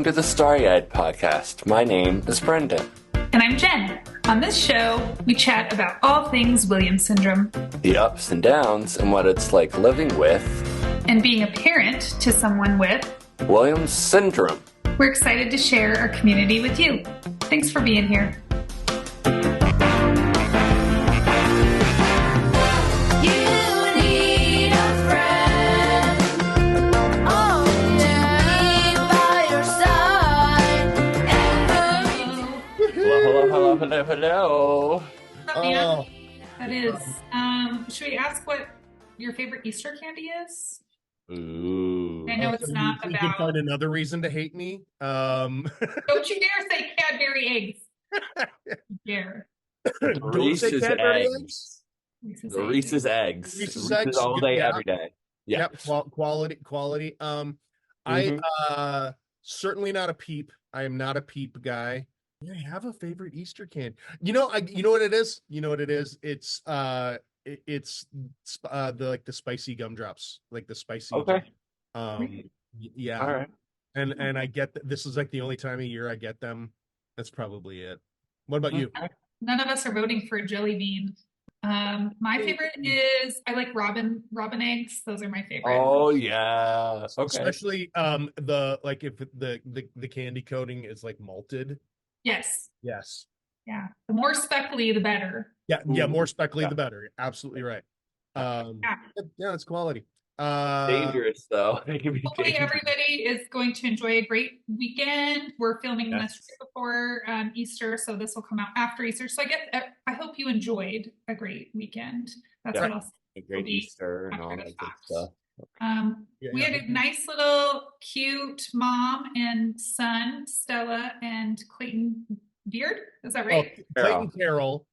to the Starry-eyed podcast. My name is Brendan. And I'm Jen. On this show, we chat about all things Williams syndrome. The ups and downs and what it's like living with. And being a parent to someone with Williams syndrome. We're excited to share our community with you. Thanks for being here. Hello. Oh. That is. Should we ask what your favorite Easter candy is? Ooh. I know it's not you about. You can find another reason to hate me. Don't you dare say Cadbury eggs. Dare. Reese's eggs. Reese's Reese's eggs. Reese's eggs all day, yeah. every day. Yeah. Yep. Quality. I certainly not a Peep. I am not a Peep guy. I have a favorite Easter candy. You know what it is? It's the spicy gumdrops, like the spicy. Okay. Yeah. All right. And I get that this is like the only time of year I get them. That's probably it. What about you? None of us are voting for a jelly bean. My favorite is I like robin eggs. Those are my favorite. Oh yeah. Okay. Especially if the candy coating is like malted. Yes. Yeah. The more speckly, the better. Yeah. More speckly, the better. Absolutely right. Yeah, it's quality. Dangerous though. It can be hopefully dangerous. everybody is going to enjoy a great weekend. We're filming this right before Easter, so this will come out after Easter. So I hope you enjoyed a great weekend. That's what else. A great Easter and all that good stuff. We had a nice little cute mom and son, Stella and Clayton Beard. Is that right? Clayton Carroll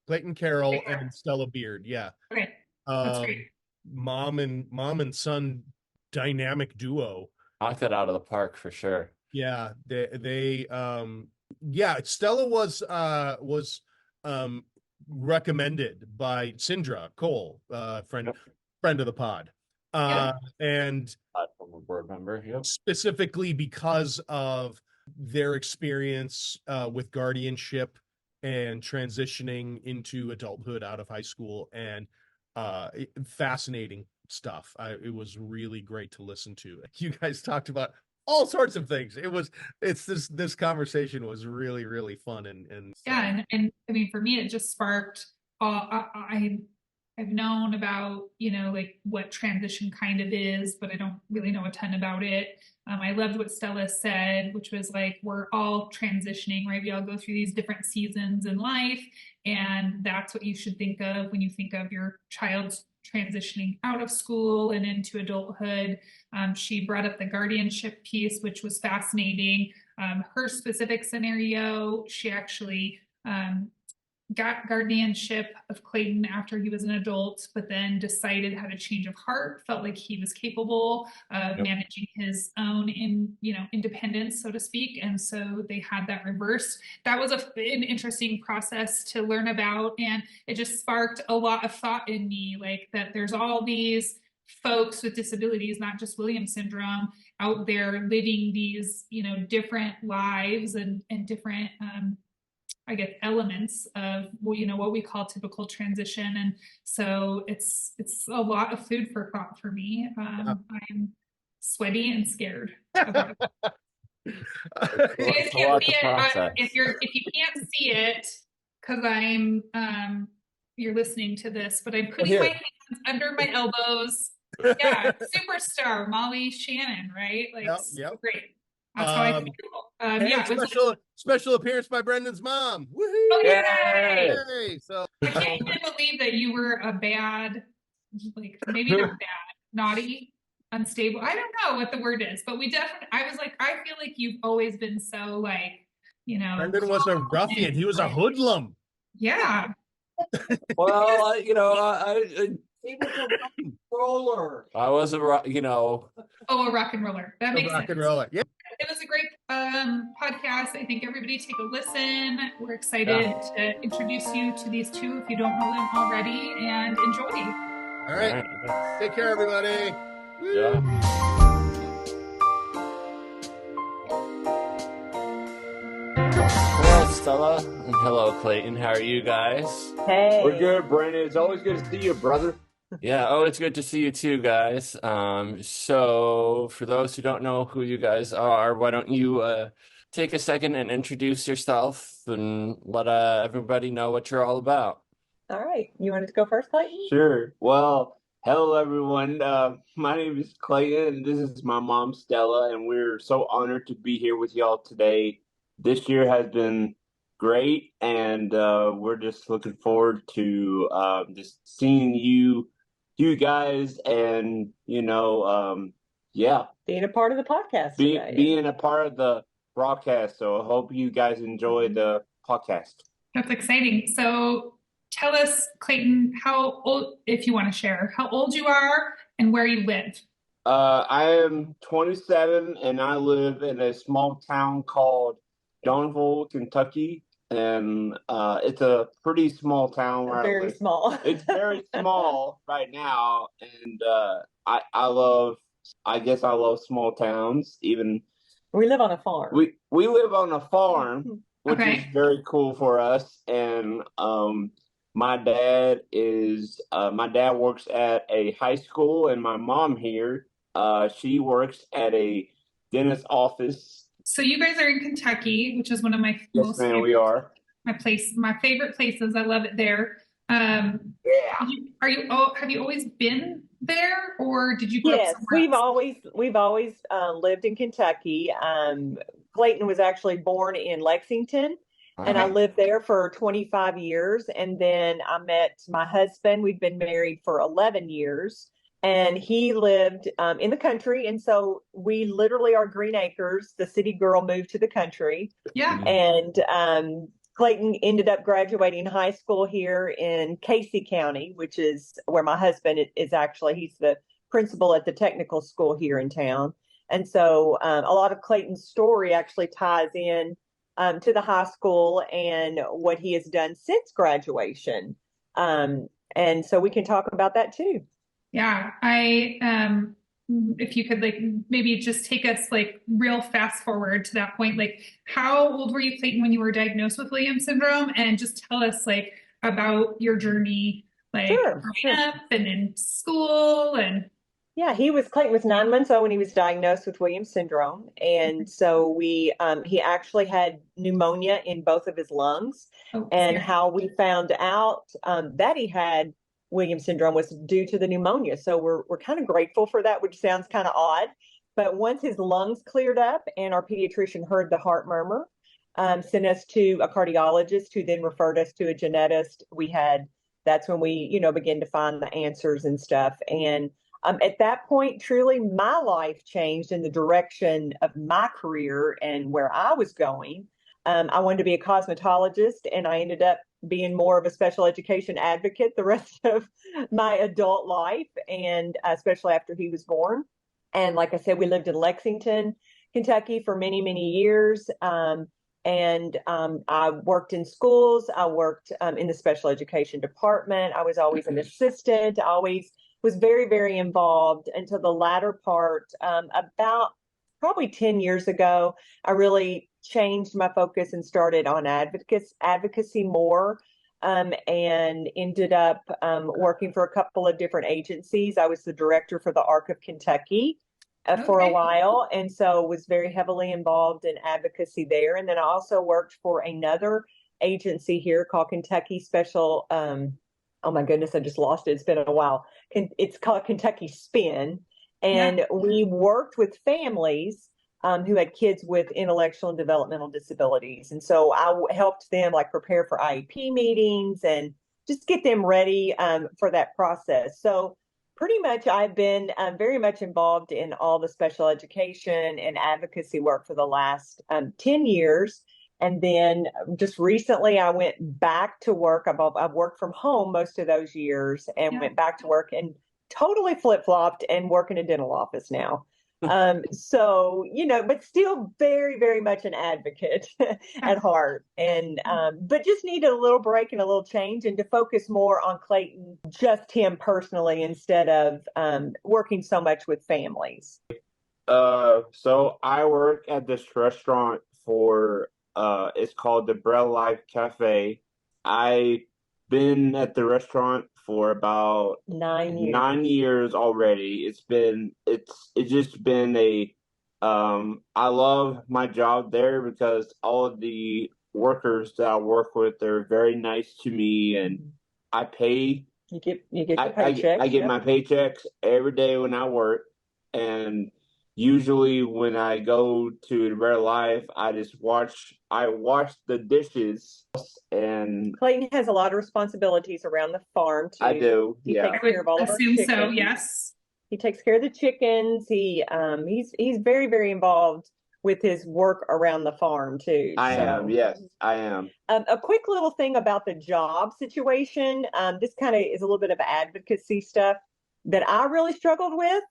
and Stella Beard. Yeah. Okay. That's great. Mom and son dynamic duo. Knocked it out of the park for sure. Yeah. They Stella was recommended by Sindra Cole, friend of the pod. And from a board member, specifically because of their experience with guardianship and transitioning into adulthood out of high school, and fascinating stuff. It was really great to listen to. You guys talked about all sorts of things. This conversation was really, really fun and I mean, for me, it just sparked. I've known about, like what transition kind of is, but I don't really know a ton about it. I loved what Stella said, which was like, we're all transitioning, right? We all go through these different seasons in life. And that's what you should think of when you think of your child's transitioning out of school and into adulthood. She brought up the guardianship piece, which was fascinating. Her specific scenario, she actually got guardianship of Clayton after he was an adult, but then decided had a change of heart, felt like he was capable of managing his own independence, so to speak. And so they had that reversed. That was an interesting process to learn about. And it just sparked a lot of thought in me, like that there's all these folks with disabilities, not just Williams syndrome, out there living these, different lives and different, elements of what we call typical transition. And so it's a lot of food for thought for me. I'm sweaty and scared about it. You guys can't see it if you can't see it because you're listening to this, but I'm putting my hands under my elbows. Yeah, superstar Molly Shannon, right? Like great. That's how I feel. Special appearance by Brendan's mom. Woohoo! Oh, yay! So I can't even believe that you were a bad, maybe not bad, naughty, unstable. I don't know what the word is, but I was like, I feel like you've always been so Brendan was a ruffian. He was a hoodlum. Yeah. Well, he was a rock and roller. I was a rock and roller. That makes sense. Rock and roller. Yeah. It was a great podcast. I think everybody take a listen. We're excited to introduce you to these two if you don't know them already, and enjoy. All right. Take care, everybody. Yeah. Stella, and hello, Clayton. How are you guys? Hey. We're good, Brandon. It's always good to see you, brother. Yeah, oh, it's good to see you too, guys. So for those who don't know who you guys are, why don't you take a second and introduce yourself and let everybody know what you're all about. All right. You wanted to go first, Clayton? Sure. Well, hello, everyone. My name is Clayton, and this is my mom, Stella, and we're so honored to be here with y'all today. This year has been great, and we're just looking forward to just seeing you guys, and yeah, Being a part of the podcast today. being a part of the broadcast. So I hope you guys enjoy the podcast. That's exciting. So tell us, Clayton, how old, if you want to share, how old you are and where you live. I am 27 and I live in a small town called Donville, Kentucky. And it's a pretty small town where I Very live. small. It's very small right now. And I guess I love small towns. Even We live on a farm. we live on a farm, which is Okay. very cool for us. And my dad works at a high school, and my mom here, she works at a dentist office. So you guys are in Kentucky, which is one of my Yes, most ma'am, favorite, we are. my favorite places. I love it there. Yeah. Have you always been there, or did you grow up Yes, somewhere else? we've always lived in Kentucky. Clayton was actually born in Lexington, and I Okay. lived there for 25 years. And then I met my husband. We've been married for 11 years, and he lived in the country. And so we literally are Green Acres. The city girl moved to the country, Yeah. and Clayton ended up graduating high school here in Casey County, which is where my husband is actually. He's the principal at the technical school here in town. And so a lot of Clayton's story actually ties in to the high school and what he has done since graduation. And so we can talk about that too. Yeah. If you could like maybe just take us like real fast forward to that point, like how old were you, Clayton, when you were diagnosed with Williams syndrome? And just tell us like about your journey, like growing up and in school and Yeah, Clayton was 9 months old when he was diagnosed with Williams syndrome. And so he actually had pneumonia in both of his lungs. And how we found out that he had Williams syndrome was due to the pneumonia. So we're kind of grateful for that, which sounds kind of odd. But once his lungs cleared up and our pediatrician heard the heart murmur, sent us to a cardiologist who then referred us to a genetist. That's when we, began to find the answers and stuff. And at that point, truly, my life changed in the direction of my career and where I was going. I wanted to be a cosmetologist, and I ended up being more of a special education advocate the rest of my adult life, and especially after he was born. And like I said, we lived in Lexington, Kentucky for many, many years. And I worked in schools. I worked in the special education department. I was always an assistant. I always was very, very involved until the latter part. About probably 10 years ago, I really changed my focus and started on advocacy more, and ended up working for a couple of different agencies. I was the director for the Arc of Kentucky for a while, and so was very heavily involved in advocacy there. And then I also worked for another agency here called Kentucky Special. Oh my goodness, I just lost it. It's been a while. It's called Kentucky Spin. And we worked with families who had kids with intellectual and developmental disabilities. And so I helped them like prepare for IEP meetings and just get them ready for that process. So pretty much I've been very much involved in all the special education and advocacy work for the last 10 years. And then just recently I went back to work. I've worked from home most of those years and went back to work and totally flip-flopped and work in a dental office now. So, but still very, very much an advocate at heart. And, but just need a little break and a little change and to focus more on Clayton, just him personally, instead of working so much with families. So I work at this restaurant for It's called the Bread Life Cafe. I've been at the restaurant for about 9 years. 9 years already. It's just been a I love my job there because all of the workers that I work with are very nice to me, and I pay You get your paychecks. I get my paychecks every day when I work, and usually when I go to the Red Life, I wash the dishes, and Clayton has a lot of responsibilities around the farm too. I do, He yeah. takes care of all of our Assume so, chickens. yes. He takes care of the chickens. He's very, very involved with his work around the farm too. I So, am, yes, I am. a quick little thing about the job situation. This kind of is a little bit of advocacy stuff that I really struggled with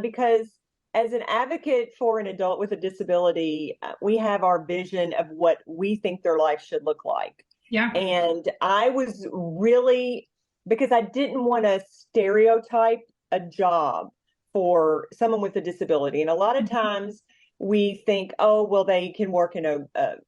because as an advocate for an adult with a disability, we have our vision of what we think their life should look like. Yeah. And I was really, because I didn't want to stereotype a job for someone with a disability. And a lot of times we think, oh, well, they can work in a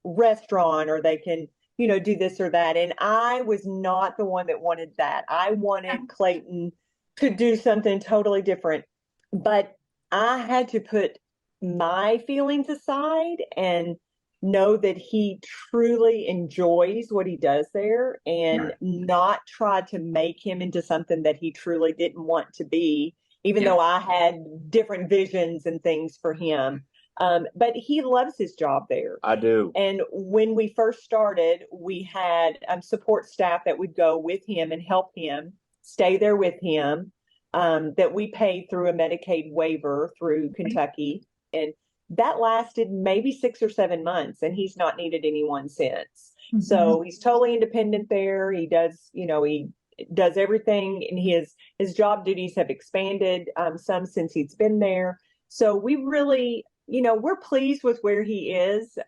restaurant or they can, do this or that. And I was not the one that wanted that. I wanted Clayton to do something totally different. But I had to put my feelings aside and know that he truly enjoys what he does there and not try to make him into something that he truly didn't want to be, even though I had different visions and things for him. But he loves his job there. I do. And when we first started, we had support staff that would go with him and help him, stay there with him, that we paid through a Medicaid waiver through Kentucky. And that lasted maybe 6 or 7 months, and he's not needed anyone since. So he's totally independent there. He does, he does everything, and his job duties have expanded some since he's been there. So we really, we're pleased with where he is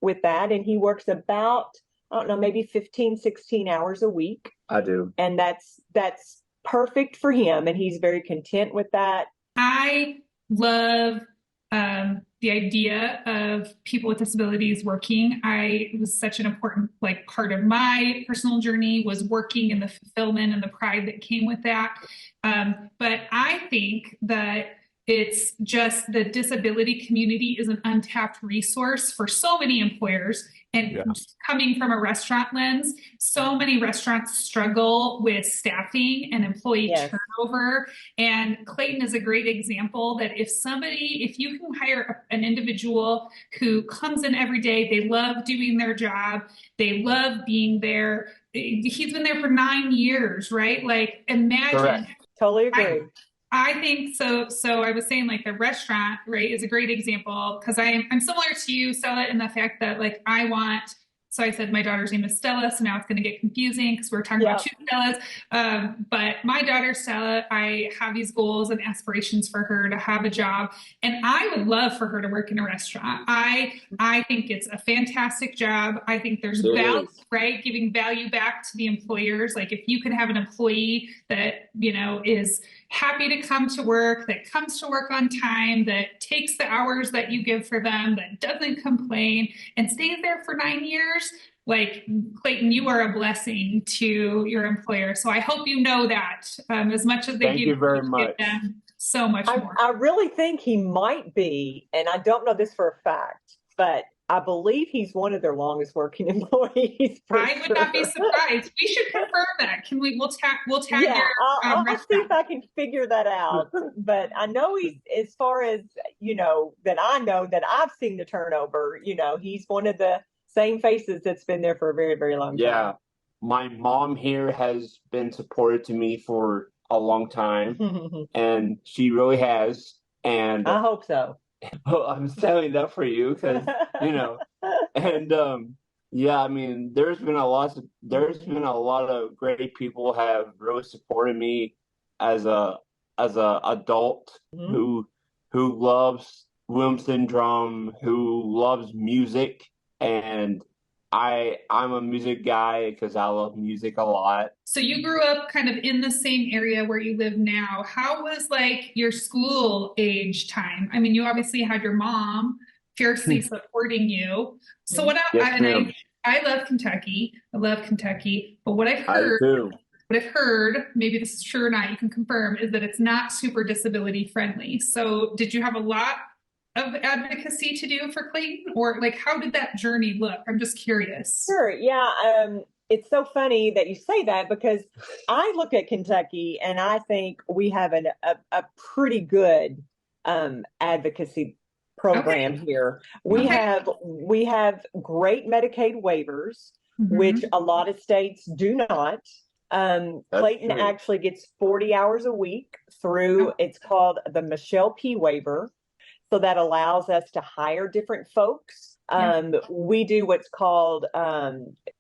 with that. And he works about, I don't know, maybe 15, 16 hours a week. I do. And that's perfect for him. And he's very content with that. I love the idea of people with disabilities working. It was such an important part of my personal journey was working and the fulfillment and the pride that came with that. But I think that it's just the disability community is an untapped resource for so many employers. And coming from a restaurant lens, so many restaurants struggle with staffing and employee turnover. And Clayton is a great example that if you can hire an individual who comes in every day, they love doing their job, they love being there. He's been there for 9 years, right? Imagine. Correct. Totally agree. I think so. So I was saying the restaurant, right, is a great example because I'm similar to you, Stella, in the fact that so I said my daughter's name is Stella, so now it's going to get confusing because we're talking about two Stellas. But my daughter, Stella, I have these goals and aspirations for her to have a job. And I would love for her to work in a restaurant. I think it's a fantastic job. I think there's value, right? Giving value back to the employers. If you can have an employee that, is happy to come to work, that comes to work on time, that takes the hours that you give for them, that doesn't complain and stays there for 9 years. Clayton, you are a blessing to your employer. So I hope you know that as much as they Thank give you very much. them so much more. I really think he might be, and I don't know this for a fact, but I believe he's one of their longest working employees. I would not be surprised. We should confirm that. Can we? We'll tag. Yeah, I'll see if I can figure that out. But I know he's, as far as that I know that I've seen the turnover. He's one of the same faces that's been there for a very, very long time. Yeah, my mom here has been supportive to me for a long time, and she really has. And I hope so. I'm saying that for you because and I mean there's been a lot of great people have really supported me as a adult who loves Williams syndrome, who loves music, and I'm a music guy because I love music a lot. So you grew up kind of in the same area where you live now. How was your school age time? I mean, you obviously had your mom fiercely supporting you. So Yes, ma'am. I love Kentucky. I love Kentucky. But I do. what I've heard, maybe this is true or not, you can confirm, is that it's not super disability friendly. So did you have a lot of advocacy to do for Clayton, or like how did that journey look? I'm just curious. Sure. Yeah. It's so funny that you say that because I look at Kentucky and I think we have a pretty good advocacy program here. We have great Medicaid waivers, which a lot of states do not. Clayton actually gets 40 hours a week through, it's called the Michelle P. waiver. So that allows us to hire different folks. We do what's called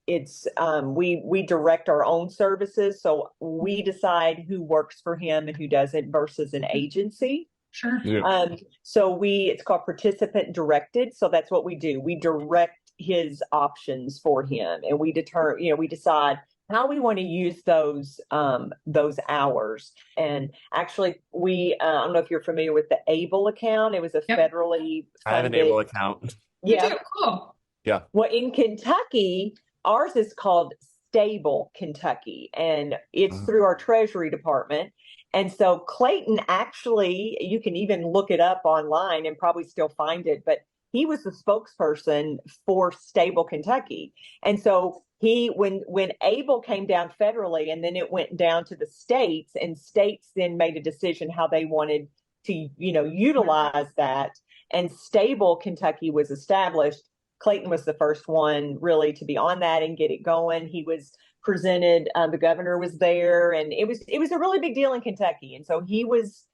we direct our own services. So we decide who works for him and who doesn't versus an agency. Sure. Yeah. So it's called participant directed. So that's what we do. We direct his options for him, and we decide how we want to use those hours. And actually, I don't know if you're familiar with the ABLE account. It was a federally funded. I have an ABLE account. Yeah, cool. Yeah. Well, in Kentucky, ours is called Stable Kentucky, and it's through our Treasury Department. And so Clayton, actually, you can even look it up online and probably still find it, but he was the spokesperson for Stable Kentucky. And so when ABLE came down federally and then it went down to the states, and states then made a decision how they wanted to, utilize that, and Stable Kentucky was established. Clayton was the first one really to be on that and get it going. He was presented, the governor was there, and it was a really big deal in Kentucky. And so he was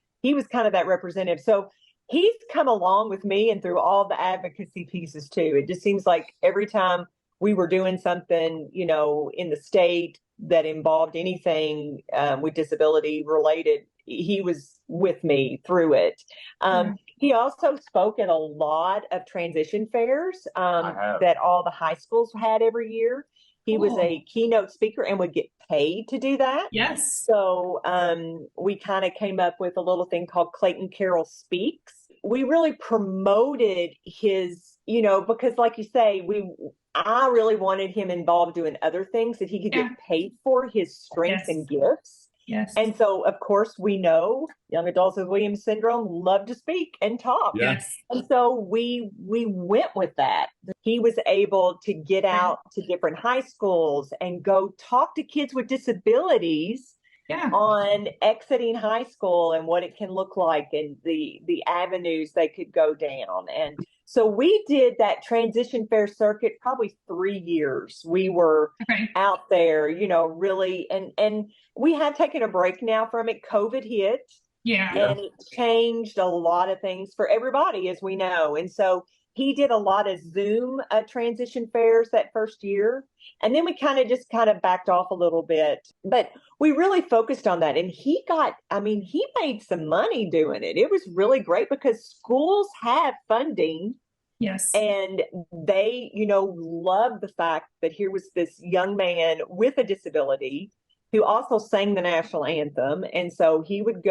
kind of that representative. So he's come along with me and through all the advocacy pieces too. It just seems like every time we were doing something, in the state that involved anything with disability related, he was with me through it. He also spoke at a lot of transition fairs that all the high schools had every year. He was a keynote speaker and would get paid to do that. Yes. So we kind of came up with a little thing called Clayton Carroll Speaks. We really promoted his, because like you say, I really wanted him involved doing other things that he could get paid for, his strengths and gifts. Yes. And so, of course, we know young adults with Williams syndrome love to speak and talk. Yes. And so we went with that. He was able to get out to different high schools and go talk to kids with disabilities on exiting high school and what it can look like and the avenues they could go down. And so we did that transition fair circuit probably 3 years. We were out there, really, and we have taken a break now from it. COVID hit. Yeah. And it changed a lot of things for everybody, as we know. And so he did a lot of Zoom transition fairs that first year. And then we kind of backed off a little bit. But we really focused on that. And he made some money doing it. It was really great because schools have funding. Yes. And they, loved the fact that here was this young man with a disability who also sang the national anthem. And so he would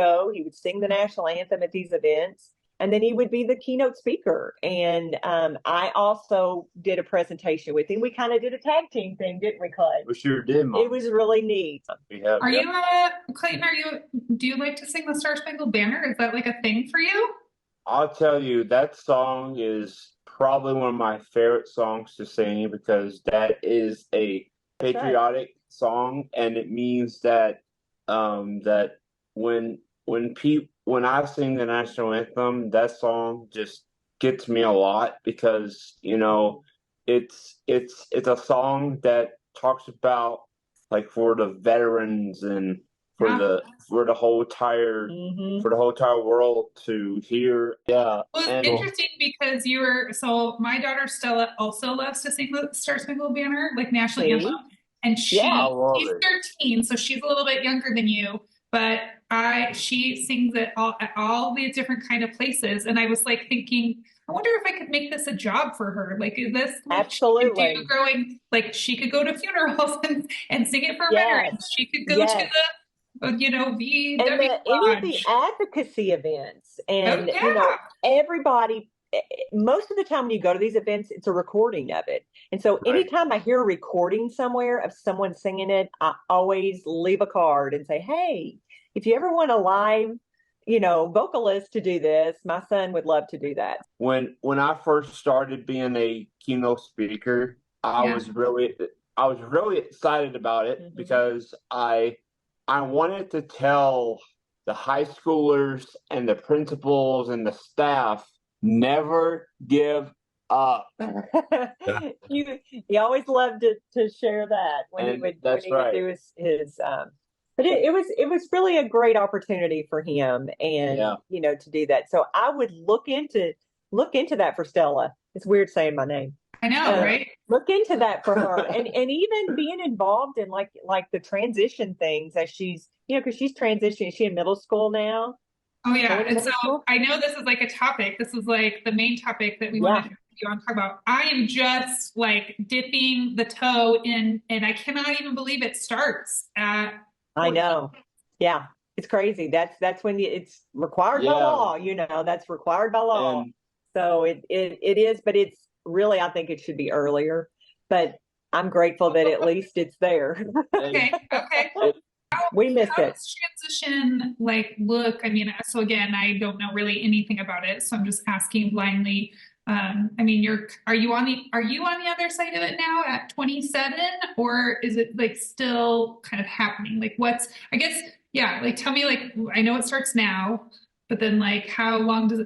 sing the national anthem at these events, and then he would be the keynote speaker. And I also did a presentation with him. We kind of did a tag team thing, didn't we, Clay? We sure did, Mom. It was really neat. Clayton, do you like to sing the Star-Spangled Banner? Is that like a thing for you? I'll tell you, that song is probably one of my favorite songs to sing because that is a patriotic song, and it means that that when I sing the national anthem, that song just gets me a lot because it's a song that talks about like for the veterans and for the whole entire world to hear. Yeah. Well, it's interesting because my daughter Stella also loves to sing the Star-Spangled Banner, like national anthem. And she's 13, so she's a little bit younger than you, but she sings at all these different kind of places. And I was like thinking, I wonder if I could make this a job for her. Like, is this absolutely growing? Like, she could go to funerals and sing it for veterans. She could go to the any of the advocacy events, and everybody most of the time when you go to these events, it's a recording of it. And so anytime I hear a recording somewhere of someone singing it, I always leave a card and say, hey, if you ever want a live, vocalist to do this, my son would love to do that. When I first started being a keynote speaker, I was really excited about it because I wanted to tell the high schoolers and the principals and the staff, never give up. He always loved to share that when he would do his but it was really a great opportunity for him and to do that. So I would look into that for Stella. It's weird saying my name. I know, right? Look into that for her, and even being involved in like the transition things as she's because she's transitioning. Is she in middle school now? Oh yeah, and so I know this is like a topic. This is like the main topic that we want to talk about. I am just like dipping the toe in, and I cannot even believe it starts at. I know, yeah, it's crazy. That's when it's required by law. That's required by law. So it is, but it's really, I think it should be earlier. But I'm grateful that at least it's there. Okay. We missed How it. does transition look? I mean, so again, I don't know really anything about it, so I'm just asking blindly. I mean, are you on the other side of it now at 27, or is it still kind of happening? Tell me, I know it starts now, but then how long does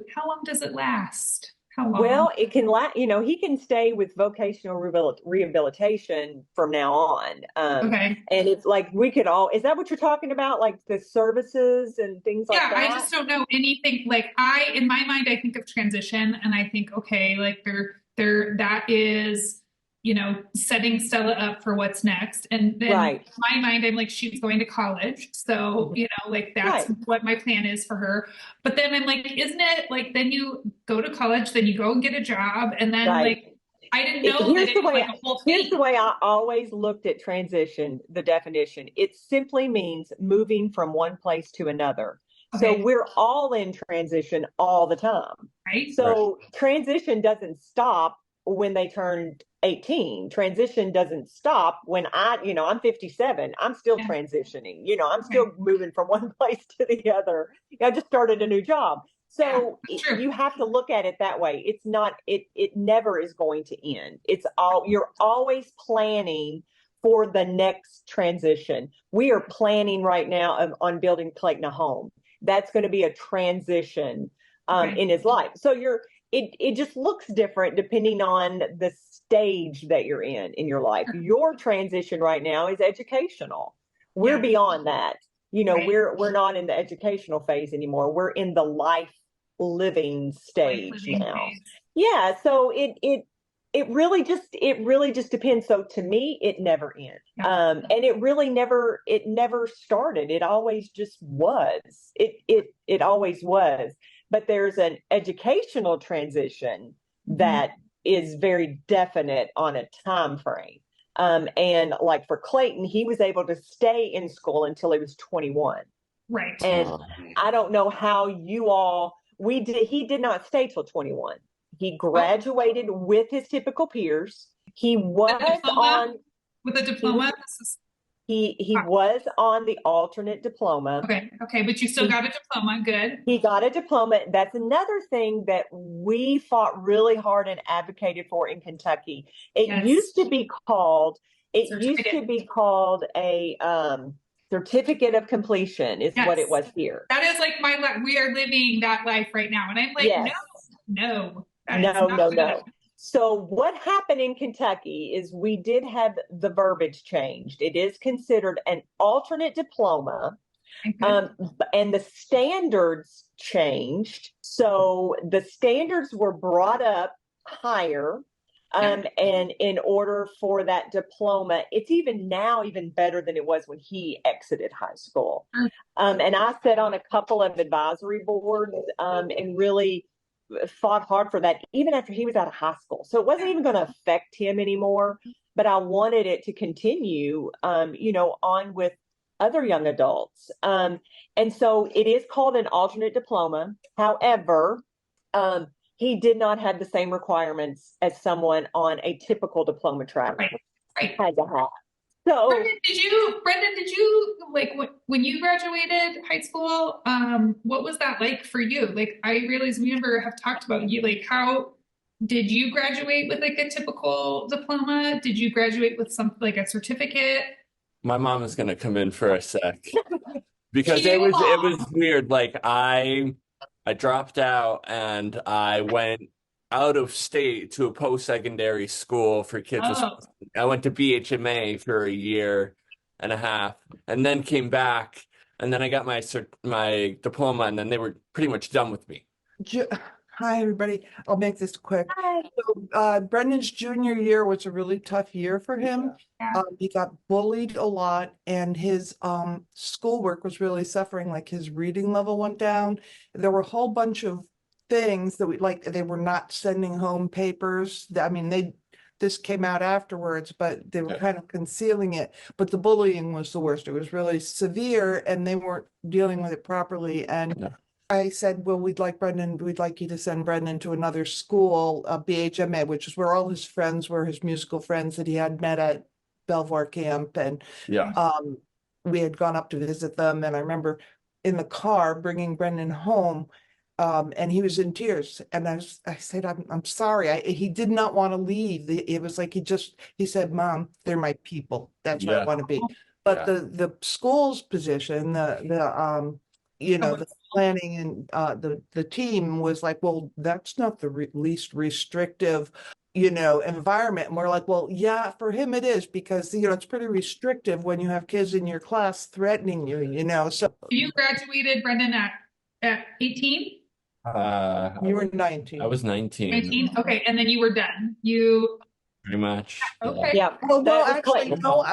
it last? How long? Well, it can last, he can stay with vocational rehabilitation from now on. Okay. And it's is that what you're talking about? Like the services and things like that? Yeah, I just don't know anything. In my mind, I think of transition and I think, okay, that is, setting Stella up for what's next. And then in my mind, I'm like, she's going to college. So, that's what my plan is for her. But then I'm like, isn't it then you go to college, then you go and get a job. And then I didn't know that it was a whole thing. Here's the way I always looked at transition, the definition. It simply means moving from one place to another. Okay. So we're all in transition all the time. Right. So transition doesn't stop when they turn 18. Transition doesn't stop when I'm 57. I'm still transitioning. I'm still moving from one place to the other. I just started a new job. So you have to look at it that way. It's not, it never is going to end. You're always planning for the next transition. We are planning right now on building Clayton a home. That's going to be a transition in his life. So it just looks different depending on the stage that you're in your life. Your transition right now is educational. We're beyond that. We're not in the educational phase anymore. We're in the life living stage now. Yeah. So it really just depends. So to me, it never ends. And it really never started. It always just was. It always was. But there's an educational transition that is very definite on a time frame. And like for Clayton, he was able to stay in school until he was 21. Right. And I don't know how he did not stay till 21. He graduated with his typical peers. He was with a diploma. He was on the alternate diploma. Okay, but you still got a diploma. Good. He got a diploma. That's another thing that we fought really hard and advocated for in Kentucky. It used to be called a certificate of completion is what it was here. That is like we are living that life right now. And I'm like, no. So what happened in Kentucky is we did have the verbiage changed. It is considered an alternate diploma, and the standards changed. So the standards were brought up higher, and in order for that diploma, it's even better than it was when he exited high school. And I sat on a couple of advisory boards and really fought hard for that even after he was out of high school. So it wasn't even going to affect him anymore, but I wanted it to continue, on with other young adults. And so it is called an alternate diploma. However, he did not have the same requirements as someone on a typical diploma track Right. had to have. So, Brendan, did you like when you graduated high school? What was that like for you? Like, I realize we never have talked about you. Like, how did you graduate with like a typical diploma? Did you graduate with something like a certificate? My mom is gonna come in for a sec because it was weird. Like I dropped out and I went out of state to a post-secondary school for kids with. Oh, I went to BHMA for a year and a half, and then came back, and then I got my diploma, and then they were pretty much done with me. Hi, everybody. I'll make this quick. hi. So, Brendan's junior year was a really tough year for him. yeah. He got bullied a lot, and his schoolwork was really suffering. Like his reading level went down. There were a whole bunch of things that they were not sending home papers. I mean, this came out afterwards, but they were Yeah. kind of concealing it. But the bullying was the worst. It was really severe, and they weren't dealing with it properly. And Yeah. I said, well, we'd like you to send Brendan to another school, BHMA, which is where all his friends were, his musical friends that he had met at Belvoir Camp. And Yeah. we had gone up to visit them. And I remember in the car bringing Brendan home, and he was in tears. And I said, I'm sorry. He did not want to leave. It was like he said, Mom, they're my people. That's where I Yeah. want to be. But Yeah. the school's position, the planning and the team was like, well, that's not the least restrictive, environment. And we're like, well, yeah, for him it is, because it's pretty restrictive when you have kids in your class threatening you. So You graduated, Brendan, at 18? you were 19. I was 19. 19? Okay, and then you were done. You Pretty much. okay? Yeah. Well, no, That was actually, Clayton. no.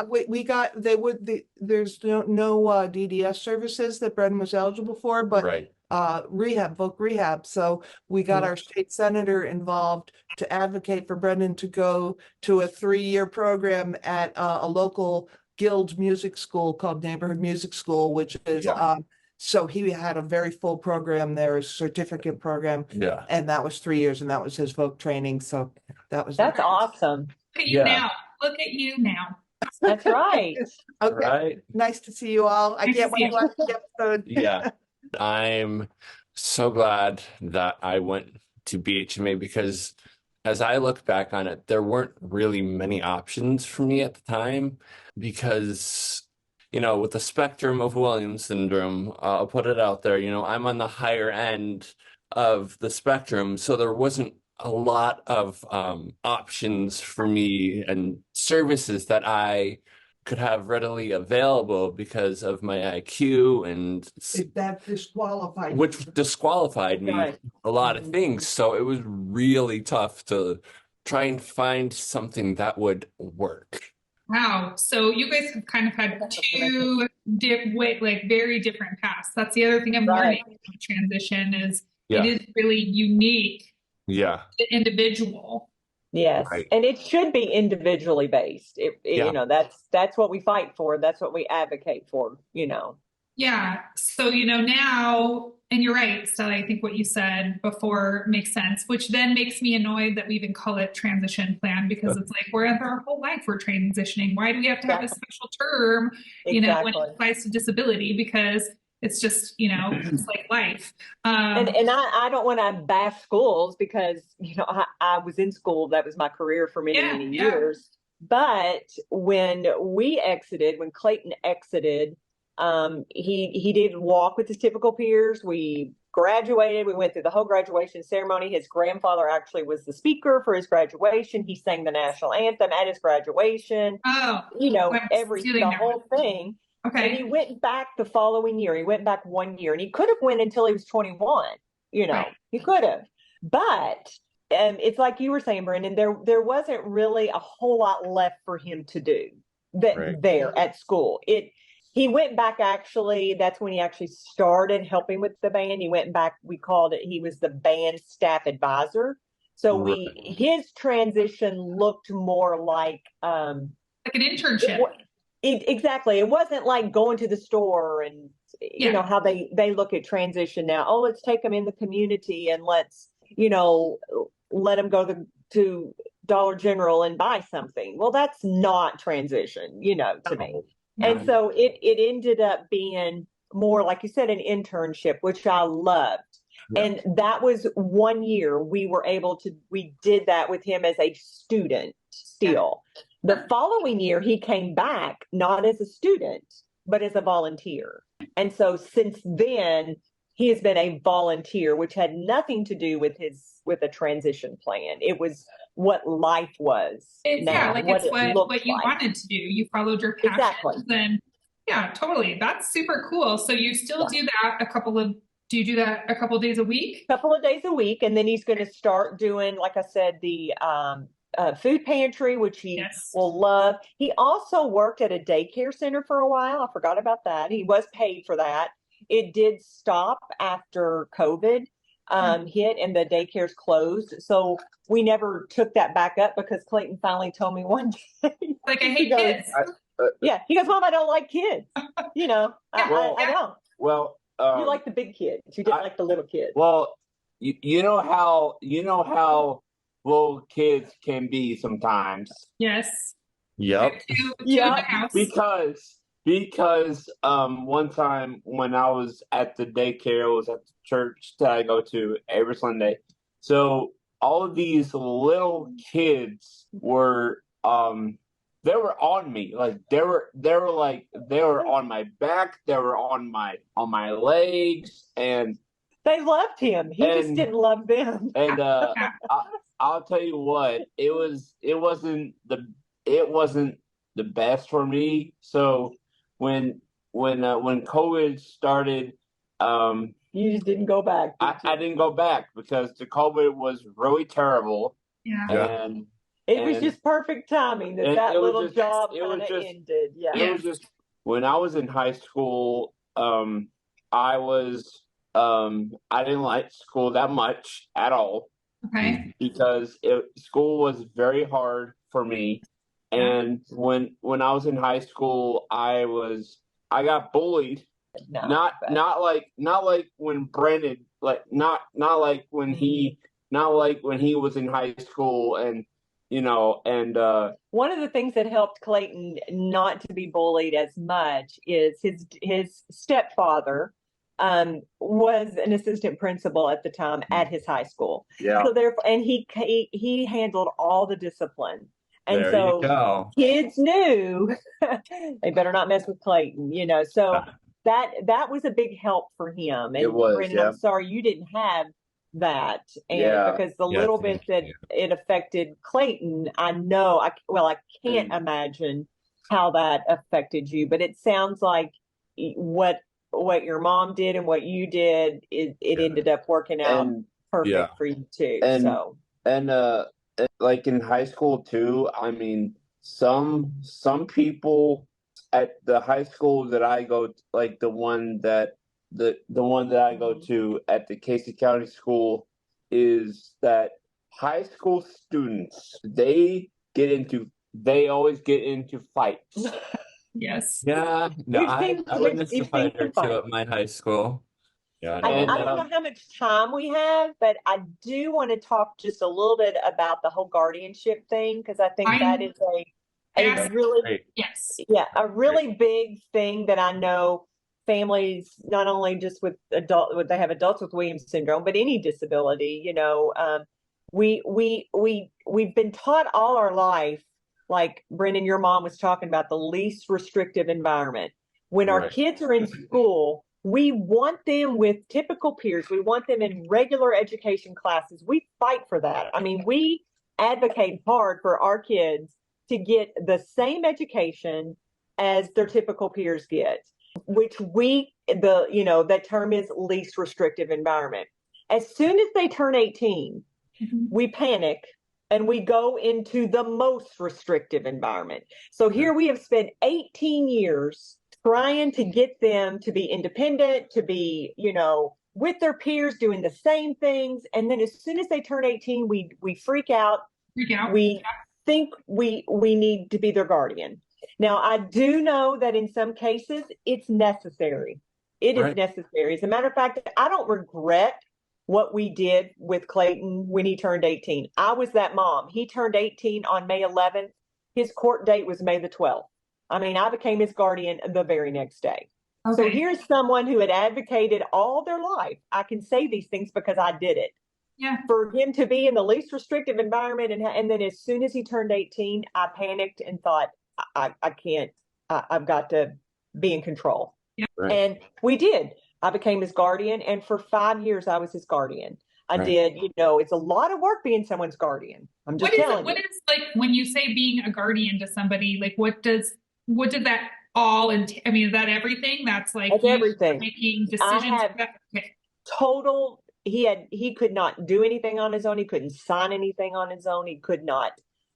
There's no DDS services that Brendan was eligible for, but Right. voc rehab. So we got our state senator involved to advocate for Brendan to go to a 3-year program at a local guild music school called Neighborhood Music School, which is Yeah. so he had a very full program there, a certificate program, Yeah. and that was 3 years, and that was his voc training. So That's that. awesome. Look at you Yeah. now. Look at you now. That's right. Okay. Right. Nice to see you all. I Nice can't to wait see to watch the episode. Yeah. I'm so glad that I went to BHMA because as I look back on it, there weren't really many options for me at the time because, with the spectrum of Williams syndrome, I'll put it out there, I'm on the higher end of the spectrum. So there wasn't a lot of options for me and services that I could have readily available because of my IQ and That disqualified. which disqualified me Right. a lot of things. So it was really tough to try and find something that would work. Wow. So you guys have kind of had two very different paths. That's the other thing I'm Right. learning about transition is Yeah. it is really unique Yeah. to the individual. Yes. Right. And it should be individually based. Yeah. That's what we fight for. That's what we advocate for. Yeah. So, now, and you're right, Stella, I think what you said before makes sense, which then makes me annoyed that we even call it transition plan because it's like we're our whole life we're transitioning. Why do we have to have a special term, when Exactly. it applies to disability? Because it's just, it's like life. And I don't want to bash schools because, I was in school. That was my career for many, many years. But when Clayton exited, he did walk with his typical peers. We graduated. We went through the whole graduation ceremony. His grandfather actually was the speaker for his graduation. He sang the national anthem at his graduation. Oh, the whole thing. Okay. And he went back the following year. He went back 1 year, and he could have went until he was 21. Right. He could have. But it's like you were saying, Brendan, there wasn't really a whole lot left for him to do there at school. He went back, actually, that's when he actually started helping with the band. He went back, he was the band staff advisor. So his transition looked more like an internship. Exactly. It wasn't like going to the store and how they look at transition now. Oh, let's take them in the community and let's let him go to Dollar General and buy something. Well, that's not transition, to me. And so it ended up being more, like you said, an internship, which I loved. And that was 1 year we did that with him as a student still. The following year, he came back, not as a student, but as a volunteer. And so since then, he has been a volunteer, which had nothing to do with a transition plan. It was what life was. It's what you wanted to do. You followed your passions. Exactly. And yeah, totally. That's super cool. So you still do that do you do that a couple days a week? A couple of days a week. And then he's going to start doing, like I said, the food pantry, which he will love. He also worked at a daycare center for a while. I forgot about that. He was paid for that. It did stop after COVID hit and the daycares closed. So we never took that back up because Clayton finally told me one day. Like, I hate kids. He goes, Mom, I don't like kids. I don't. Well, you like the big kids. You didn't like the little kids. Well, you know how little kids can be sometimes. Yes. Yep. Because one time when I was at the daycare, it was at the church that I go to every Sunday. So all of these little kids were they were on me. Like they were on my back, they were on my legs, and they loved him. He just didn't love them. And I'll tell you what, it wasn't the best for me. So when COVID started, you just didn't go back. I didn't go back because the COVID was really terrible. Yeah. And it was just perfect timing that little job kind of ended. Yeah. It was just when I was in high school, I didn't like school that much at all. Okay. Because school was very hard for me. And when I was in high school, I got bullied. Not like when Brandon, not like when he was in high school, and one of the things that helped Clayton not to be bullied as much is his stepfather was an assistant principal at the time at his high school. Yeah. So therefore, and he handled all the discipline. And there so you go. Kids knew they better not mess with Clayton, so that was a big help for him. And it was, Brendan, I'm sorry you didn't have that. And because the little bit that it affected Clayton, I can't imagine how that affected you, but it sounds like what your mom did and what you did, it ended up working out perfect for you too. And like in high school too, I mean, some people at the high school that I go to, like the one that I go to at the Casey County School, is that high school students, they always get into fights. Yes. Yeah. No, I witnessed a fight or two at my high school. Yeah. I don't know how much time we have, but I do want to talk just a little bit about the whole guardianship thing, because I think that is a really big thing that I know families, not only just with they have adults with Williams syndrome, but any disability, we've been taught all our life, like Brendan, your mom was talking about, the least restrictive environment. When our kids are in school, we want them with typical peers. We want them in regular education classes. We fight for that. I mean, we advocate hard for our kids to get the same education as their typical peers get, which that term is least restrictive environment. As soon as they turn 18, we panic and we go into the most restrictive environment. So here we have spent 18 years trying to get them to be independent, to be, with their peers doing the same things. And then as soon as they turn 18, we freak out. We think we need to be their guardian. Now, I do know that in some cases it's necessary. It is necessary. As a matter of fact, I don't regret what we did with Clayton when he turned 18. I was that mom. He turned 18 on May 11th. His court date was May the 12th. I mean, I became his guardian the very next day. Okay. So here's someone who had advocated all their life. I can say these things because I did it. Yeah. For him to be in the least restrictive environment, and then as soon as he turned 18, I panicked and thought, I can't, I've got to be in control. Yeah. Right. And we did. I became his guardian, and for 5 years, I was his guardian. I did, it's a lot of work being someone's guardian. I'm just telling you. What is, like, when you say being a guardian to somebody, like, what does that all entail? I mean, is that everything? That's like everything. Making decisions. Total. He could not do anything on his own. He couldn't sign anything on his own. He could not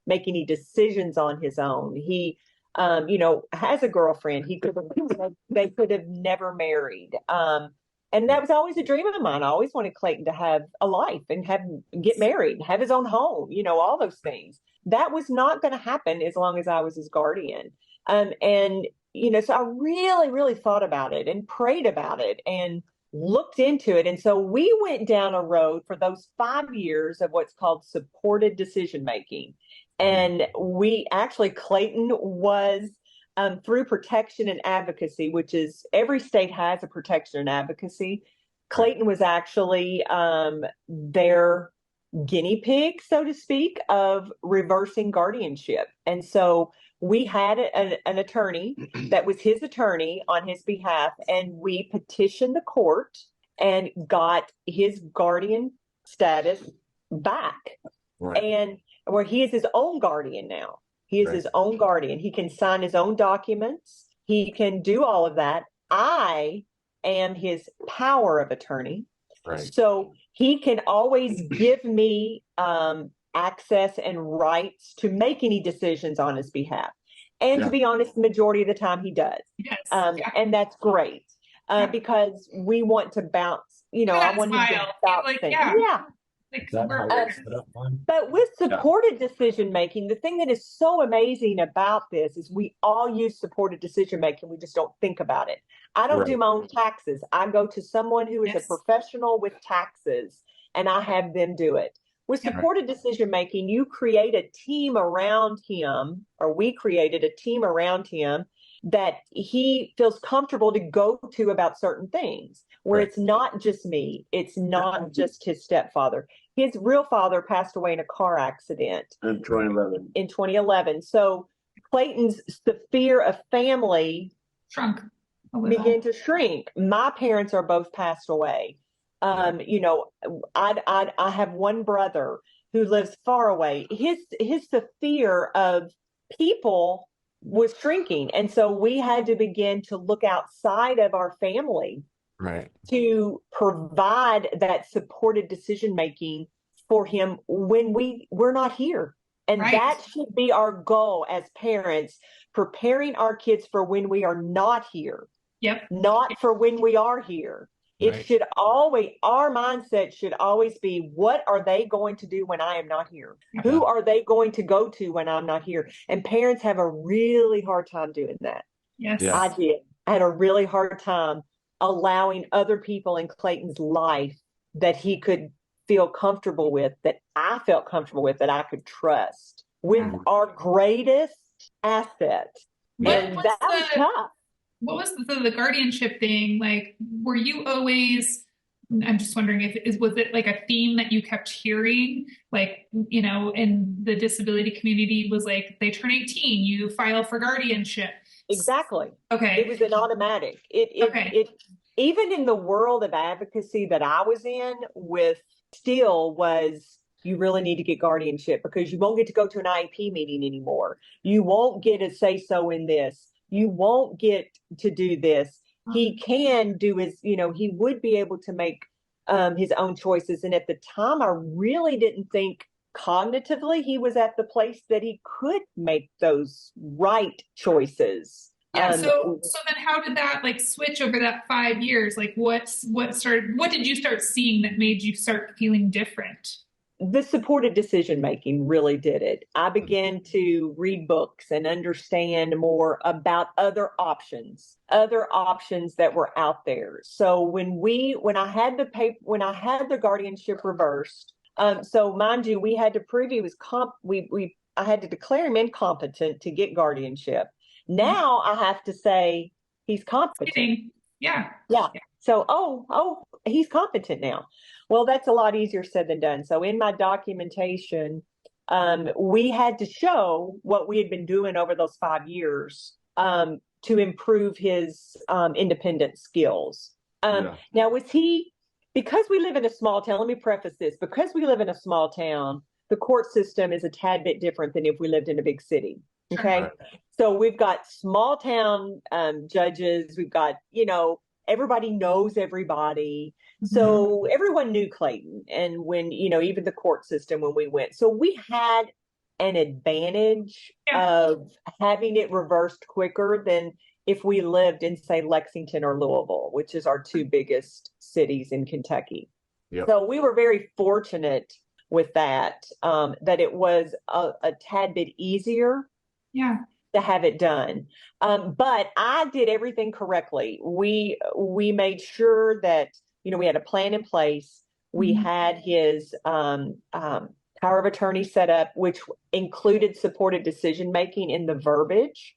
make any decisions on his own. He has a girlfriend. They could have never married. And that was always a dream of mine. I always wanted Clayton to have a life and get married, have his own home, all those things. That was not going to happen as long as I was his guardian. So I really, really thought about it and prayed about it and looked into it. And so we went down a road for those 5 years of what's called supported decision making. And Clayton was through protection and advocacy, which is every state has a protection and advocacy. Clayton was actually their guinea pig, so to speak, of reversing guardianship. And so we had an attorney that was his attorney on his behalf, and we petitioned the court and got his guardian status back. Right. And where he is his own guardian now. He is his own guardian. He can sign his own documents. He can do all of that. I am his power of attorney. Right. So he can always give me access and rights to make any decisions on his behalf. And to be honest, the majority of the time he does. Yes. And that's great because we want to bounce, I want him to bounce things. Yeah. But with supported decision making, the thing that is so amazing about this is we all use supported decision making. We just don't think about it. I don't do my own taxes. I go to someone who is a professional with taxes, and I have them do it. With supported decision making, you create a team around him, or we created a team around him that he feels comfortable to go to about certain things, where it's not just me. It's not just his stepfather. His real father passed away in a car accident in 2011. So Clayton's sphere of family shrunk began to shrink. My parents are both passed away. I have one brother who lives far away. His sphere of people was shrinking. And so we had to begin to look outside of our family to provide that supported decision making for him when we're not here. And that should be our goal as parents, preparing our kids for when we are not here. Not for when we are here. It should always, our mindset should always be, what are they going to do when I am not here? Who are they going to go to when I'm not here? And parents have a really hard time doing that. Yes. I did. I had a really hard time allowing other people in Clayton's life that he could feel comfortable with, that I felt comfortable with, that I could trust with our greatest asset. And that was tough. What was the guardianship thing like? Were you always, I'm just wondering was it like a theme that you kept hearing, like, in the disability community was like, they turn 18, you file for guardianship. Exactly. Okay. It was an automatic. It even in the world of advocacy that I was in with still was, you really need to get guardianship because you won't get to go to an IEP meeting anymore. You won't get a say so in this. You won't get to do this. He can do his, he would be able to make his own choices. And at the time, I really didn't think cognitively he was at the place that he could make those right choices. Yeah. So then how did that like switch over that 5 years? Like what did you start seeing that made you start feeling different? the supported decision making really did it. I began to read books and understand more about other options that were out there. So when I had the guardianship reversed, so mind you, we had to prove he was I had to declare him incompetent to get guardianship. Now I have to say he's competent. Yeah. Yeah. So, he's competent now. Well, that's a lot easier said than done. So in my documentation, we had to show what we had been doing over those 5 years to improve his independent skills. Now, because we live in a small town, let me preface this, because we live in a small town, the court system is a tad bit different than if we lived in a big city. Okay. Right. So we've got small town judges. We've got, everybody knows everybody. So everyone knew Clayton. And when, even the court system when we went. So we had an advantage of having it reversed quicker than if we lived in, say, Lexington or Louisville, which is our two biggest cities in Kentucky. Yep. So we were very fortunate with that, that it was a tad bit easier to have it done. But I did everything correctly. We made sure that, we had a plan in place. We had his power of attorney set up, which included supported decision making in the verbiage.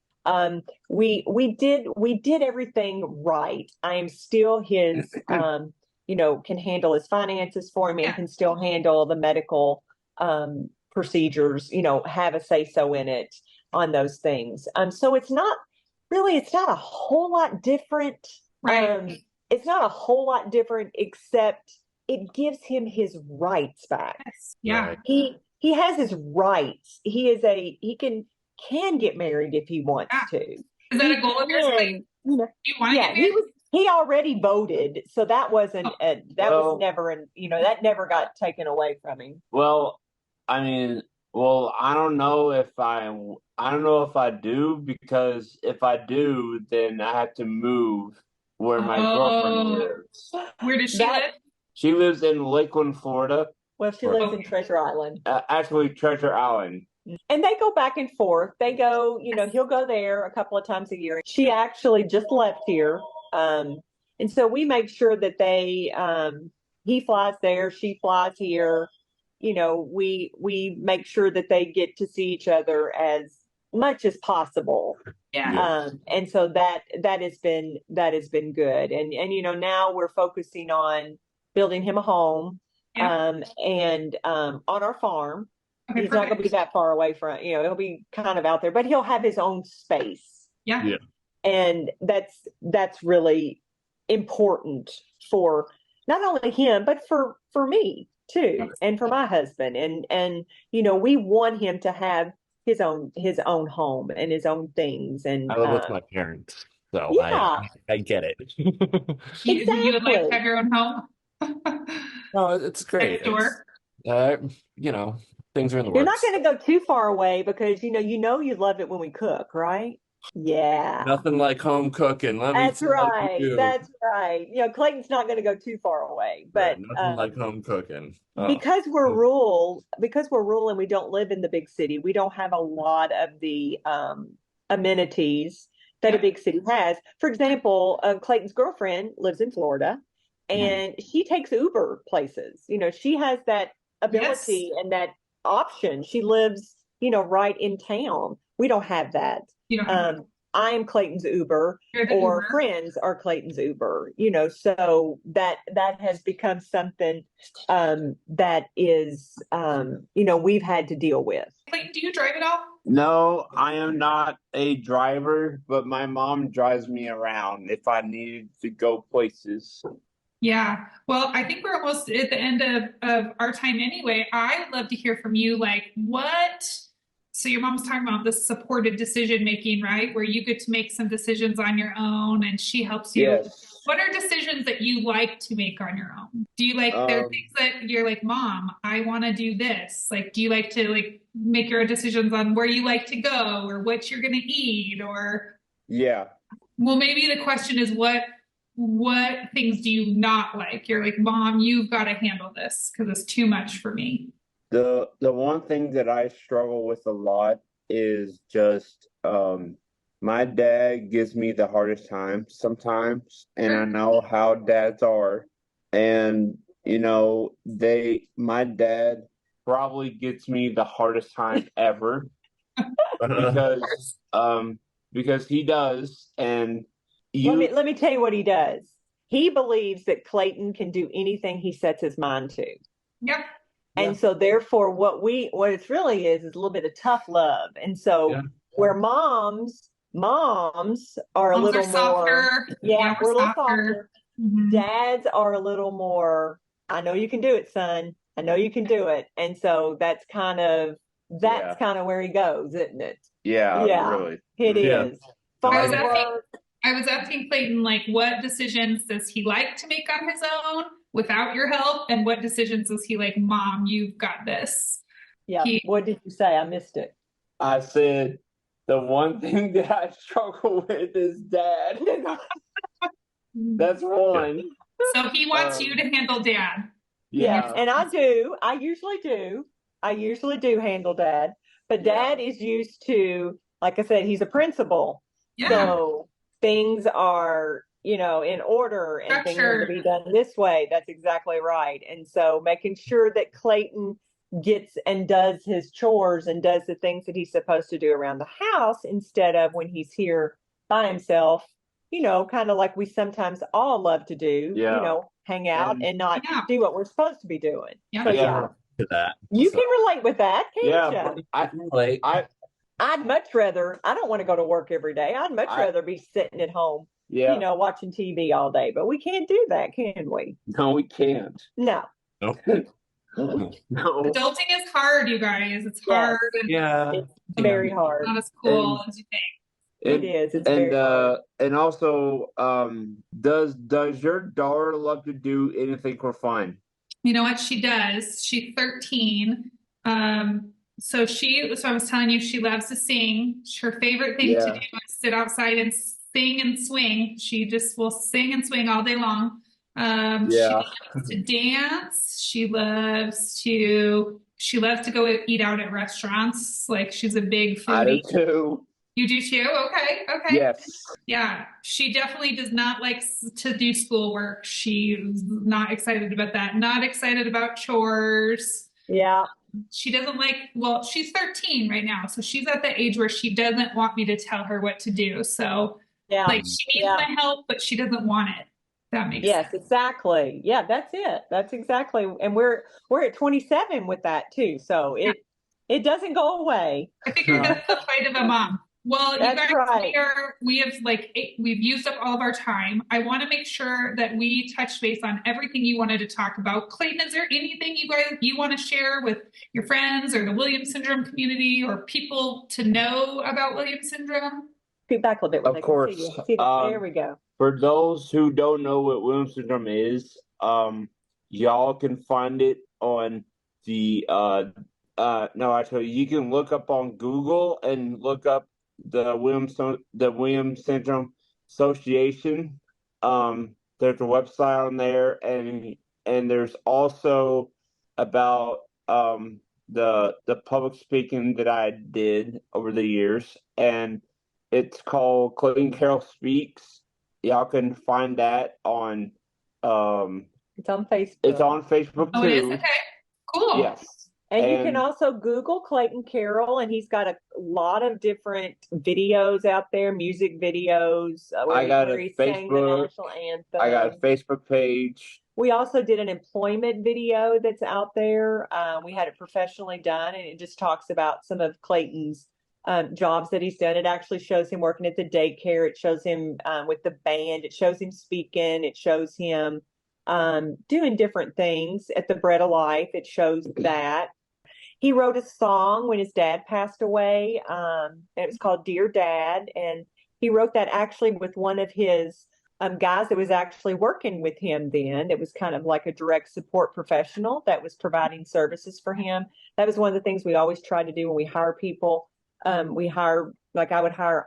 We did everything right. I am still his can handle his finances for me and can still handle the medical procedures, have a say-so in it on those things. So it's not a whole lot different. Right. It's not a whole lot different, except it gives him his rights back. Yes. Yeah. Right. He has his rights. He can get married if he wants to. Is that a goal of yours? Like, you want to get married? He already voted, so that wasn't was never that never got taken away from him. Well, I mean, I don't know if I do, because if I do, then I have to move where my girlfriend lives. Where does she live? She lives in Lakeland, Florida. Well, she lives in Treasure Island. Actually, Treasure Island. And they go back and forth. They go, he'll go there a couple of times a year. She actually just left here. And so we make sure that he flies there, she flies here. We make sure that they get to see each other as much as possible. Yeah. And so that has been good. And now we're focusing on building him a home, and on our farm. Okay, he's not going to be that far away from, he'll be kind of out there, but he'll have his own space. Yeah. And that's really important for not only him, but for me too, and for my husband. And we want him to have his own home and his own things. And I live with my parents, so I get it. Exactly. You would like to have your own home? No, it's great. Things are in the works. You're not going to go too far away, because you love it when we cook, right? Yeah. Nothing like home cooking. That's right. That's right. Clayton's not going to go too far away, but nothing like home cooking. Because we're rural and we don't live in the big city, we don't have a lot of the amenities that a big city has. For example, Clayton's girlfriend lives in Florida, and she takes Uber places. She has that ability and that option. She lives, right in town. We don't have that. I am Clayton's Uber, or friends are Clayton's Uber, so that has become something that is, we've had to deal with. Clayton, do you drive at all? No, I am not a driver, but my mom drives me around if I needed to go places. Yeah. Well, I think we're almost at the end of our time anyway. I would love to hear from you, so your mom's talking about this supported decision making, right? Where you get to make some decisions on your own and she helps you. Yes. What are decisions that you like to make on your own? Do you there are things that you're like, Mom, I want to do this? Do you like to make your decisions on where you like to go or what you're going to eat or? Yeah. Well, maybe the question is what things do you not like? You're like, Mom, you've got to handle this because it's too much for me. The one thing that I struggle with a lot is just my dad gives me the hardest time sometimes, and I know how dads are. And my dad probably gets me the hardest time ever because because he does, and Let me tell you what he does. He believes that Clayton can do anything he sets his mind to. Yep. And so therefore what it's really is a little bit of tough love. And so where moms are a little more, we're a little softer. Dads are a little more, I know you can do it, son. I know you can do it. And so that's kind of where he goes, isn't it? Yeah, really. It is. I was asking Clayton, like, what decisions does he like to make on his own without your help? And what decisions does he like, Mom, you've got this? Yeah. What did you say? I missed it. I said, the one thing that I struggle with is Dad. That's one. So he wants you to handle Dad. Yes, and I do. I usually do. I usually do handle Dad. But Dad is used to, like I said, he's a principal. Yeah. So things are, in order and things are to be done this way. That's exactly right. And so making sure that Clayton gets and does his chores and does the things that he's supposed to do around the house instead of when he's here by himself, kind of like we sometimes all love to do, hang out and not do what we're supposed to be doing. Yeah. But To that. you can relate with that, can't you? I can relate. I'd much rather, I don't want to go to work every day. I'd much rather be sitting at home, watching TV all day. But we can't do that, can we? No, we can't. No. No. Adulting is hard, you guys. It's hard. It's very hard. Not as cool as you think. It is. It's very hard. And also, does your daughter love to do anything for fun? You know what she does? She's 13. So I was telling you, she loves to sing. Her favorite thing to do is sit outside and sing and swing. She just will sing and swing all day long. She loves to dance. She loves to go eat out at restaurants. Like, she's a big foodie. I do too. You do too? Okay. Yes. Yeah. She definitely does not like to do schoolwork. She's not excited about that. Not excited about chores. Yeah. She doesn't she's 13 right now. So she's at the age where she doesn't want me to tell her what to do. So she needs my help, but she doesn't want it. That makes sense. Yes, exactly. Yeah, that's it. That's exactly. And we're at 27 with that too. So it doesn't go away. I figure that's the fight of a mom. Well, That's you guys, right. we've used up all of our time. I want to make sure that we touch base on everything you wanted to talk about. Clayton, is there anything you want to share with your friends or the Williams syndrome community or people to know about Williams syndrome? Scoot back a little bit. Of course. There we go. For those who don't know what Williams syndrome is, y'all can find it on the actually, you can look up on Google and look up the Williams Syndrome Association. There's a website on there, and there's also about the public speaking that I did over the years, and it's called Clayton Carroll Speaks. Y'all can find that on It's on Facebook. It's on Facebook too. Oh, it is? Okay. Cool. Yes. And you can also Google Clayton Carroll, and he's got a lot of different videos out there, music videos. I got a he sang the Facebook. national anthem. I got a Facebook page. We also did an employment video that's out there. We had it professionally done, and it just talks about some of Clayton's jobs that he's done. It actually shows him working at the daycare. It shows him with the band. It shows him speaking. It shows him doing different things at the Bread of Life. It shows that. He wrote a song when his dad passed away. And it was called Dear Dad. And he wrote that actually with one of his guys that was actually working with him then. It was kind of like a direct support professional that was providing services for him. That was one of the things we always try to do when we hire people. I would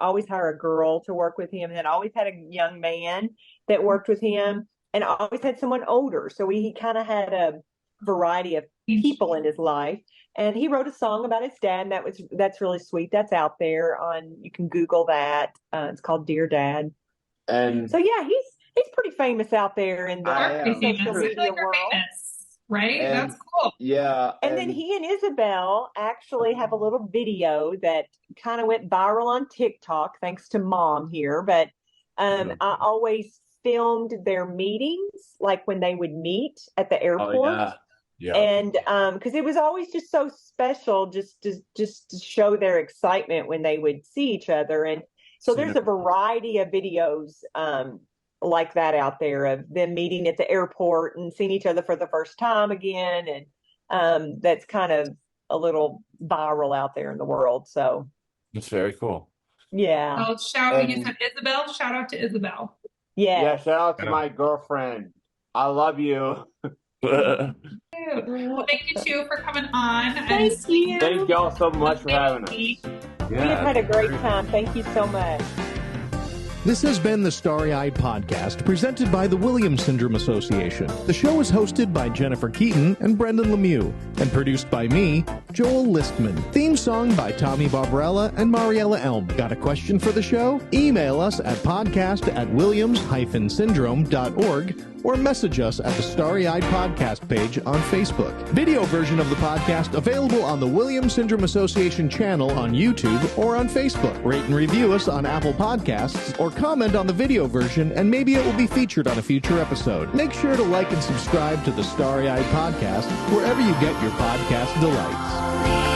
always hire a girl to work with him. And then I always had a young man that worked with him, and I always had someone older. So he kind of had variety of people in his life. And he wrote a song about his dad, and that's really sweet. That's out there you can Google that. It's called Dear Dad. And so yeah, he's pretty famous out there in the social media world. Famous, right? And, that's cool. Yeah. And then he and Isabel actually have a little video that kind of went viral on TikTok, thanks to Mom here. But I always filmed their meetings, like when they would meet at the airport. Oh, yeah. Yeah. And because it was always just so special just to show their excitement when they would see each other. And so there's a variety of videos like that out there of them meeting at the airport and seeing each other for the first time again. And that's kind of a little viral out there in the world. So it's very cool. Yeah. Oh, shout out to Isabel. Yeah, shout out to my girlfriend. I love you. Well, thank you too for coming on. Thank you. Thank y'all so much for having us. We have had a great time. Thank you so much. This has been the Starry-Eyed Podcast, presented by the Williams Syndrome Association. The show is hosted by Jennifer Keaton and Brendan Lemieux, and produced by me, Joel Listman. Theme song by Tommy Barbarella and Mariella Elm. Got a question for the show? Email us at podcast@williams-syndrome.org or message us at the Starry-Eyed Podcast page on Facebook. Video version of the podcast available on the Williams Syndrome Association channel on YouTube or on Facebook. Rate and review us on Apple Podcasts or comment on the video version, and maybe it will be featured on a future episode. Make sure to like and subscribe to the Starry-Eyed Podcast wherever you get your podcast delights.